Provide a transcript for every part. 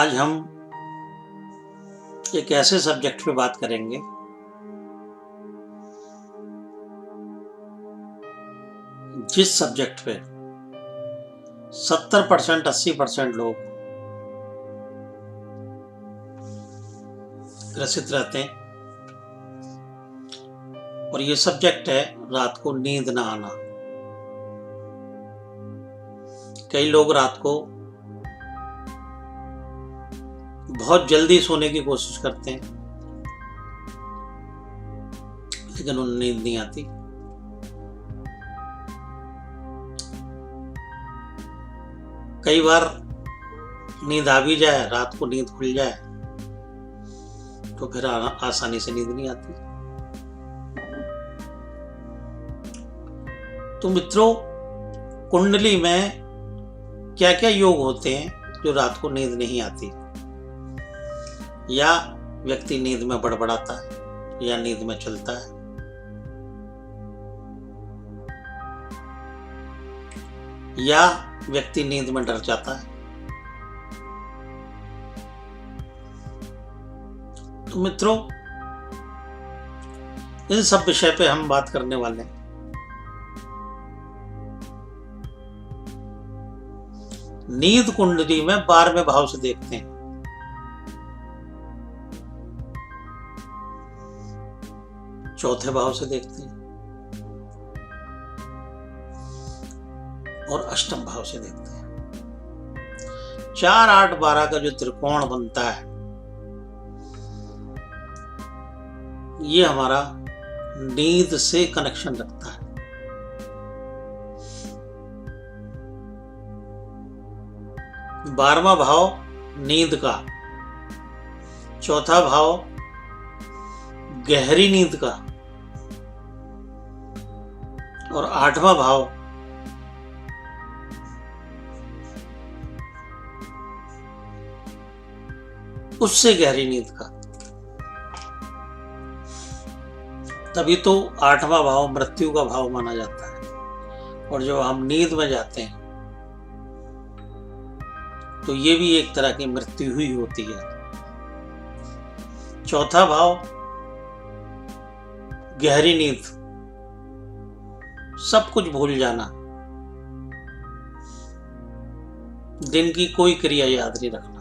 आज हम एक ऐसे सब्जेक्ट पे बात करेंगे जिस सब्जेक्ट पे 70% 80% लोग ग्रसित रहते हैं और ये सब्जेक्ट है रात को नींद ना आना। कई लोग रात को बहुत जल्दी सोने की कोशिश करते हैं लेकिन उन्हें नींद नहीं आती। कई बार नींद आ भी जाए, रात को नींद खुल जाए तो फिर आसानी से नींद नहीं आती। तो मित्रों, कुंडली में क्या क्या योग होते हैं जो रात को नींद नहीं आती, या व्यक्ति नींद में बड़बड़ाता है या नींद में चलता है, या व्यक्ति नींद में डर जाता है। तो मित्रों, इन सब विषय पे हम बात करने वाले हैं। नींद कुंडली में 12वें भाव से देखते हैं। चौथे भाव से देखते हैं और अष्टम भाव से देखते हैं। 4, 8, 12 का जो त्रिकोण बनता है ये हमारा नींद से कनेक्शन रखता है। बारहवां भाव नींद का, चौथा भाव गहरी नींद का और 8वां भाव उससे गहरी नींद का। तभी तो 8वां भाव मृत्यु का भाव माना जाता है। और जब हम नींद में जाते हैं तो ये भी एक तरह की मृत्यु ही होती है। चौथा भाव गहरी नींद, सब कुछ भूल जाना, दिन की कोई क्रिया याद नहीं रखना,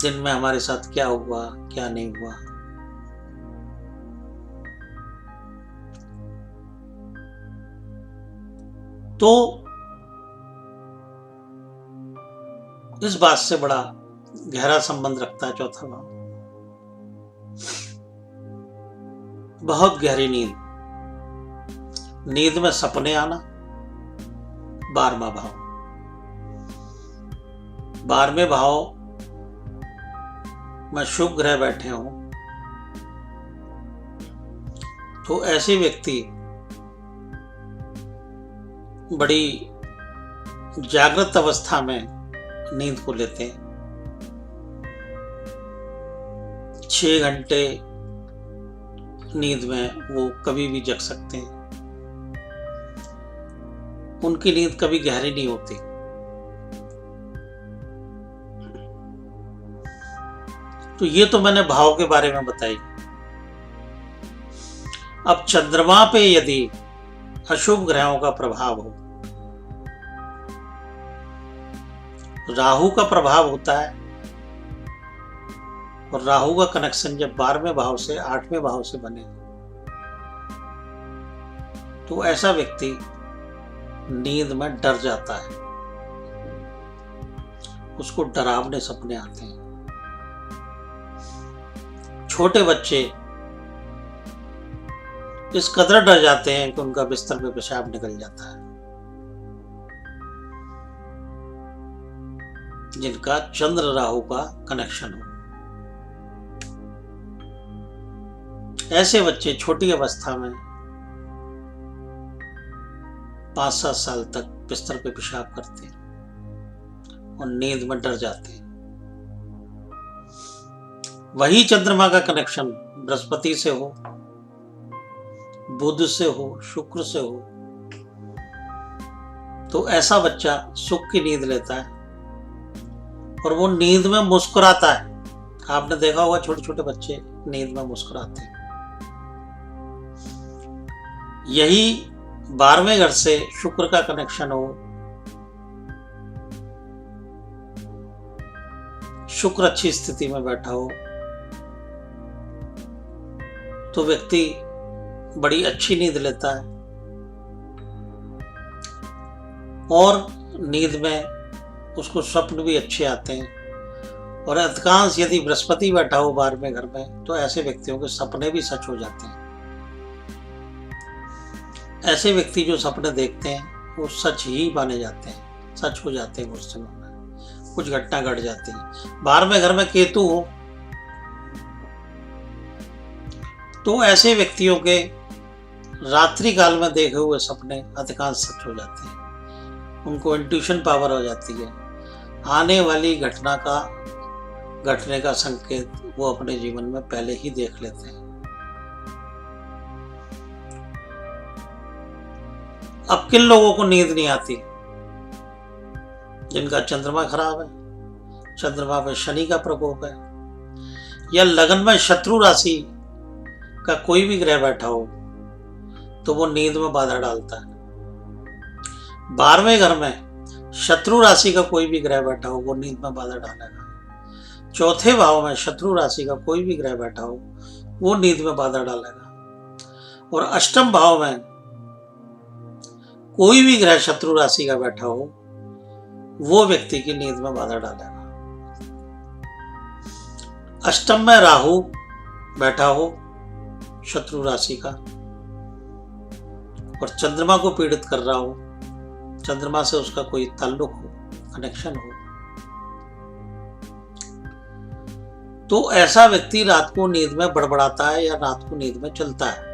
दिन में हमारे साथ क्या हुआ क्या नहीं हुआ। तो इस बात से बड़ा गहरा संबंध रखता है चौथा भाव। बहुत गहरी नींद, नींद में सपने आना, 12वां भाव। 12वें भाव में शुभ ग्रह बैठे हों तो ऐसे व्यक्ति बड़ी जागृत अवस्था में नींद को लेते हैं। 6 घंटे नींद में वो कभी भी जग सकते हैं। उनकी नींद कभी गहरी नहीं होती। तो ये तो मैंने भाव के बारे में बताई। अब चंद्रमा पे यदि अशुभ ग्रहों का प्रभाव हो, राहु का प्रभाव होता है, और राहु का कनेक्शन जब 12वें भाव से 8वें भाव से बने तो ऐसा व्यक्ति नींद में डर जाता है, उसको डरावने सपने आते हैं। छोटे बच्चे इस कदर डर जाते हैं कि उनका बिस्तर पे पेशाब निकल जाता है, जिनका चंद्र राहु का कनेक्शन हो। ऐसे बच्चे छोटी अवस्था में 5-7 साल तक बिस्तर पे पेशाब करते हैं और नींद में डर जाते हैं। वही चंद्रमा का कनेक्शन बृहस्पति से हो, बुध से हो, शुक्र से हो, तो ऐसा बच्चा सुख की नींद लेता है और वो नींद में मुस्कुराता है। आपने देखा होगा छोटे छोटे बच्चे नींद में मुस्कुराते हैं। यही 12वें घर से शुक्र का कनेक्शन हो, शुक्र अच्छी स्थिति में बैठा हो, तो व्यक्ति बड़ी अच्छी नींद लेता है और नींद में उसको स्वप्न भी अच्छे आते हैं। और अधिकांश यदि बृहस्पति बैठा हो 12वें घर में, तो ऐसे व्यक्तियों के सपने भी सच हो जाते हैं। ऐसे व्यक्ति जो सपने देखते हैं वो सच ही माने जाते हैं, सच हो जाते हैं। कुछ समय में कुछ घटना घट जाती है। 12वें घर में केतु हो तो ऐसे व्यक्तियों के रात्रि काल में देखे हुए सपने अधिकांश सच हो जाते हैं। उनको इंट्यूशन पावर हो जाती है। आने वाली घटना का घटने का संकेत वो अपने जीवन में पहले ही देख लेते हैं। अब किन लोगों को नींद नहीं आती? जिनका चंद्रमा खराब है, चंद्रमा पे शनि का प्रकोप है, या लगन में शत्रु राशि का कोई भी ग्रह बैठा हो, तो वो नींद में बाधा डालता है। 12वें घर में शत्रु राशि का कोई भी ग्रह बैठा हो, वो नींद में बाधा डालेगा। चौथे भाव में शत्रु राशि का कोई भी ग्रह बैठा हो, वो नींद में बाधा डालेगा। और अष्टम भाव में कोई भी ग्रह शत्रु राशि का बैठा हो, वो व्यक्ति की नींद में बाधा डालेगा। अष्टम में राहु बैठा हो शत्रु राशि का और चंद्रमा को पीड़ित कर रहा हो, चंद्रमा से उसका कोई ताल्लुक हो, कनेक्शन हो, तो ऐसा व्यक्ति रात को नींद में बड़बड़ाता है या रात को नींद में चलता है।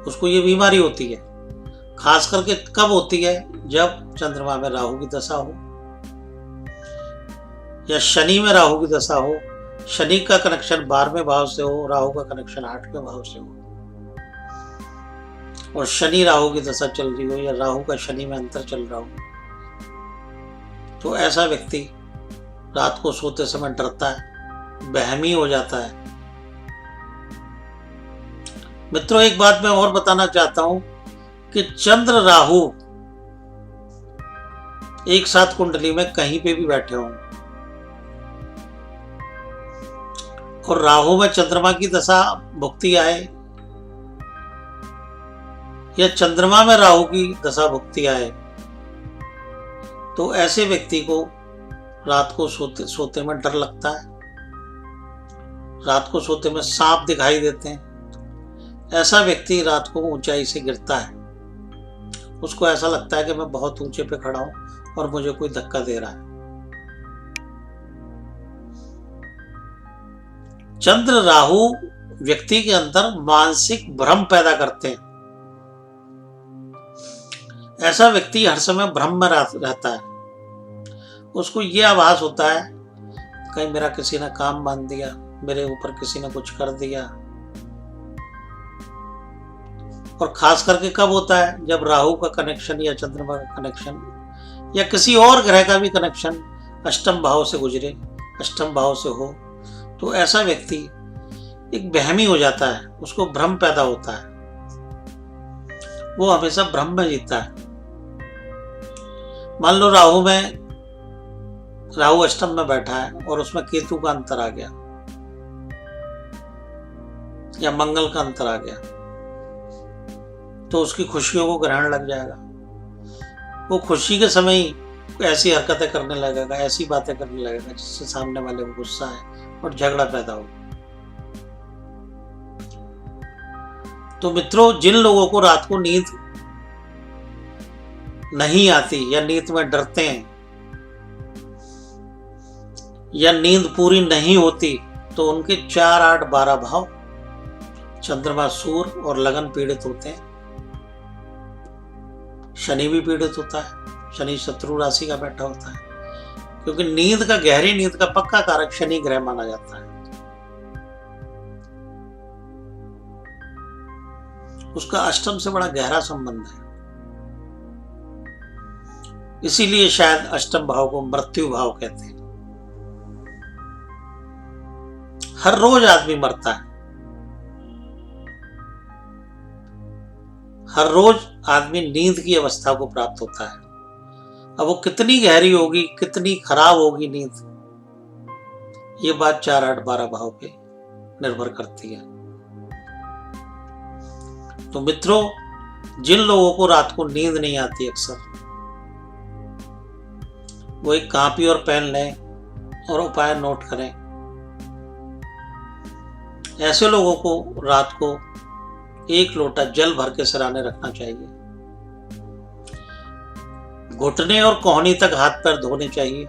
उसको ये बीमारी होती है। खास करके कब होती है? जब चंद्रमा में राहु की दशा हो या शनि में राहु की दशा हो। शनि का कनेक्शन 12वें भाव से हो, राहु का कनेक्शन 8वें भाव से हो, और शनि राहु की दशा चल रही हो या राहु का शनि में अंतर चल रहा हो, तो ऐसा व्यक्ति रात को सोते समय डरता है, बहमी हो जाता है। मित्रों, एक बात मैं और बताना चाहता हूं कि चंद्र राहु एक साथ कुंडली में कहीं पे भी बैठे हों और राहु में चंद्रमा की दशा भुक्ति आए या चंद्रमा में राहु की दशा भुक्ति आए, तो ऐसे व्यक्ति को रात को सोते में डर लगता है। रात को सोते में सांप दिखाई देते हैं। ऐसा व्यक्ति रात को ऊंचाई से गिरता है। उसको ऐसा लगता है कि मैं बहुत ऊंचे पे खड़ा हूं और मुझे कोई धक्का दे रहा है। चंद्र राहु व्यक्ति के अंदर मानसिक भ्रम पैदा करते हैं। ऐसा व्यक्ति हर समय भ्रम में रहता है। उसको यह आभास होता है कहीं मेरा किसी ने काम बांध दिया, मेरे ऊपर किसी ने कुछ कर दिया। और खास करके कब होता है? जब राहु का कनेक्शन या चंद्रमा का कनेक्शन या किसी और ग्रह का भी कनेक्शन अष्टम भाव से गुजरे, अष्टम भाव से हो, तो ऐसा व्यक्ति एक बहमी हो जाता है। उसको भ्रम पैदा होता है। वो हमेशा भ्रम में जीता है। मान लो राहु अष्टम में बैठा है और उसमें केतु का अंतर आ गया या मंगल का अंतर आ गया, तो उसकी खुशियों को ग्रहण लग जाएगा। वो खुशी के समय ही ऐसी हरकतें करने लगेगा, ऐसी बातें करने लगेगा जिससे सामने वाले को गुस्सा है और झगड़ा पैदा हो। तो मित्रों, जिन लोगों को रात को नींद नहीं आती या नींद में डरते हैं या नींद पूरी नहीं होती, तो उनके 4, 8, 12 भाव चंद्रमा, सूर्य और लगन पीड़ित होते हैं। शनि भी पीड़ित होता है। शनि शत्रु राशि का बैठा होता है, क्योंकि नींद का, गहरी नींद का पक्का कारक शनि ग्रह माना जाता है। उसका अष्टम से बड़ा गहरा संबंध है। इसीलिए शायद अष्टम भाव को मृत्यु भाव कहते हैं। हर रोज आदमी मरता है, हर रोज आदमी नींद की अवस्था को प्राप्त होता है। अब वो कितनी गहरी होगी, कितनी खराब होगी नींद, ये बात 4, 8, 12 भाव पे निर्भर करती है। तो मित्रों, जिन लोगों को रात को नींद नहीं आती, अक्सर वो एक कॉपी और पेन लें और उपाय नोट करें। ऐसे लोगों को रात को 1 लोटा जल भर के सिराने रखना चाहिए। घुटने और कोहनी तक हाथ पैर धोने चाहिए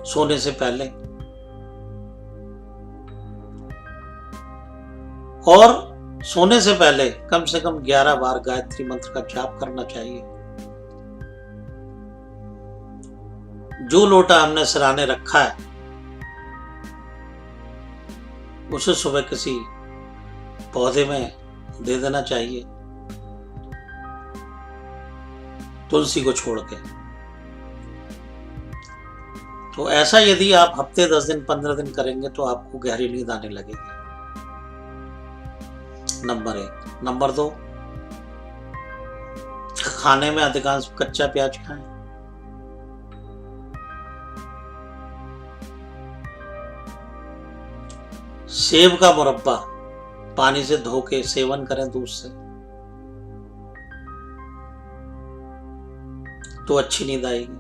सोने से पहले, और सोने से पहले कम से कम 11 बार गायत्री मंत्र का जाप करना चाहिए। जो लोटा हमने सिराने रखा है उसे सुबह किसी पौधे में दे देना चाहिए, तुलसी को छोड़ के। तो ऐसा यदि आप हफ्ते 10 दिन 15 दिन करेंगे तो आपको गहरी नींद आने लगेगी। नंबर 1। नंबर 2, खाने में अधिकांश कच्चा प्याज खाएं। सेब का मुरब्बा पानी से धो के सेवन करें दूध से, तो अच्छी नींद आएगी।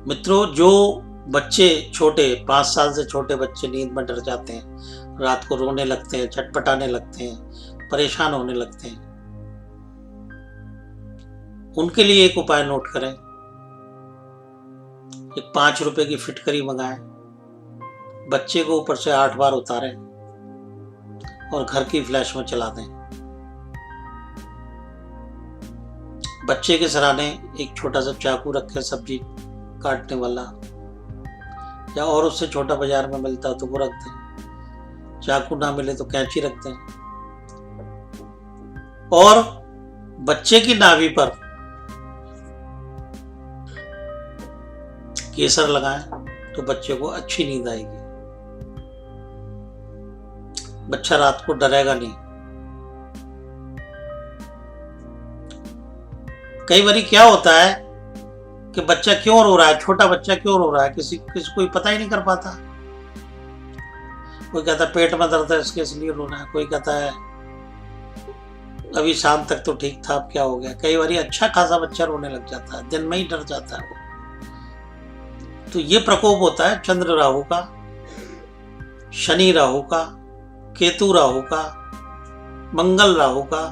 मित्रों, जो बच्चे छोटे 5 साल से छोटे बच्चे नींद में डर जाते हैं, रात को रोने लगते हैं, छटपटाने लगते हैं, परेशान होने लगते हैं, उनके लिए एक उपाय नोट करें। एक 5 रुपए की फिटकरी मंगाएं, बच्चे को ऊपर से 8 बार उतारें और घर की फ्लैश में चला दें। बच्चे के सराहने एक छोटा सा चाकू रखें, सब्जी काटने वाला, या और उससे छोटा बाजार में मिलता है तो वो रख दें। चाकू ना मिले तो कैंची रख दें। और बच्चे की नाभि पर केसर लगाएं तो बच्चे को अच्छी नींद आएगी। बच्चा रात को डरेगा नहीं। कई बार क्या होता है कि बच्चा क्यों रो रहा है, छोटा बच्चा क्यों रो रहा है, किसी कोई पता ही नहीं कर पाता। कोई कहता है पेट में दर्द है इसलिए रो रहा है, कोई कहता है अभी शाम तक तो ठीक था अब क्या हो गया। कई बार अच्छा खासा बच्चा रोने लग जाता है, दिन में ही डर जाता है वो। तो ये प्रकोप होता है चंद्र राहु का, शनि राहु का, केतु राहु का, मंगल राहु का।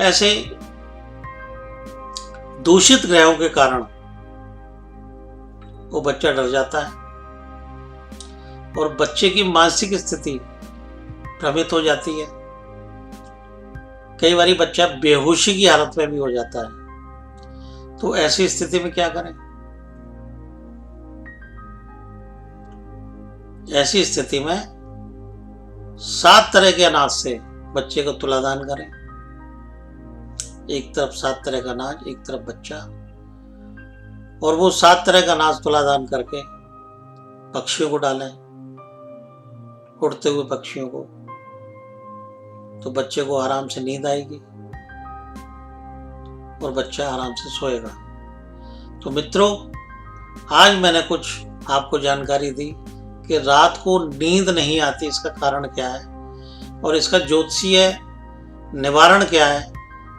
ऐसे दूषित ग्रहों के कारण वो बच्चा डर जाता है और बच्चे की मानसिक स्थिति भ्रमित हो जाती है। कई बार बच्चा बेहोशी की हालत में भी हो जाता है। तो ऐसी स्थिति में क्या करें? ऐसी स्थिति में 7 तरह के अनाज से बच्चे को तुलादान करें। एक तरफ 7 तरह का अनाज, एक तरफ बच्चा, और वो 7 तरह का अनाज तुलादान करके पक्षियों को डालें, उड़ते हुए पक्षियों को। तो बच्चे को आराम से नींद आएगी और बच्चा आराम से सोएगा। तो मित्रों, आज मैंने कुछ आपको जानकारी दी कि रात को नींद नहीं आती, इसका कारण क्या है और इसका ज्योतिषीय निवारण क्या है।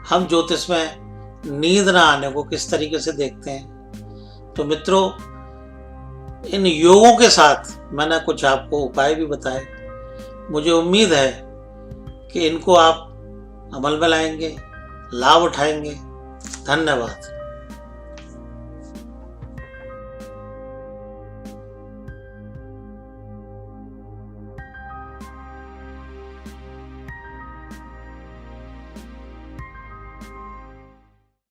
हम ज्योतिष में नींद ना आने को किस तरीके से देखते हैं। तो मित्रों, इन योगों के साथ मैंने कुछ आपको उपाय भी बताए। मुझे उम्मीद है कि इनको आप अमल में लाएंगे, लाभ उठाएंगे। धन्यवाद।